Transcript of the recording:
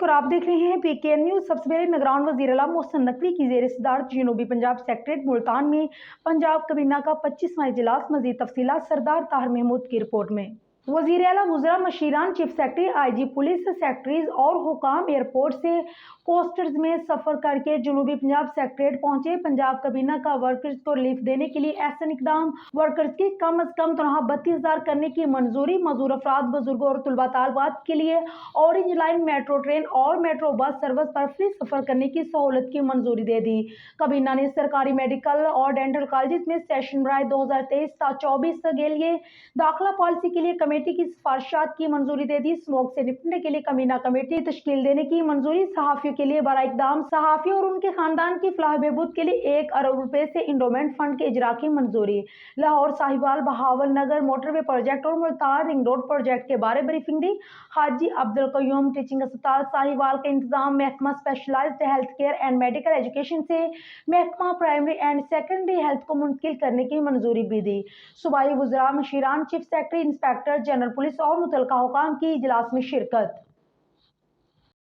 और आप देख रहे हैं पीकेएन न्यूज। सबसे पहले निगरान वज़ीर आला मोहसिन नकवी की ज़ेर सदारत जनूबी पंजाब सेक्रेटेरिएट मुल्तान में पंजाब कबीना का 25वां इजलास। मज़ीद तफसीलात सरदार ताहिर महमूद की रिपोर्ट में। वज़ीर आला वज़रा मशीरान, chief secretary, IG police, secretaries और हुकाम एयरपोर्ट से कोस्टर्स में सफ़र करके जनूबी पंजाब सेक्रेटेरिएट पहुंचे। पंजाब कबीना का वर्कर्स को रिलीफ देने के लिए एहसन इकदाम। वर्कर्स की कम अज कम तनख्वाह 32,000 करने की मंजूरी। मजदूर अफराद, बुजुर्गों और तुलबा तालबात के लिए ऑरेंज लाइन मेट्रो ट्रेन और मेट्रो बस सर्विस पर फ्री सफ़र करने की सहूलत की मंजूरी दे दी। कबीना ने सरकारी मेडिकल और डेंटल कॉलेज में सेशन बराए 2023-24 के लिए दाखिला पॉलिसी के लिए कमेटी की सिफारिशात की मंजूरी दे दी। स्मोक से निपटने के लिए कबीना कमेटी तश्कील देने की मंजूरी। सहाफ़ियों के लिए बड़ा इकदाम। सहाफ़ी और उनके खानदान की फलाह बहबूद के लिए 1 अरब रुपए से इंडोमेंट फंड के इजरा की मंजूरी। Lahore Sahiwal Bahawalnagar motorway project और मुल्तान रिंग रोड प्रोजेक्ट के बारे ब्रीफिंग दी। हाजी अब्दुल कयूम टीचिंग अस्पताल साहिवाल का इंतजाम। महकमा specialised health care and medical education से महकमा प्राइमरी एंड सेकेंडरी हेल्थ को मुंतकिल करने की मंजूरी भी दी। सूबाई वज़रा मशीरान, chief secretary, inspector general police और मुतलका हुकाम की इजलास में शिरकत।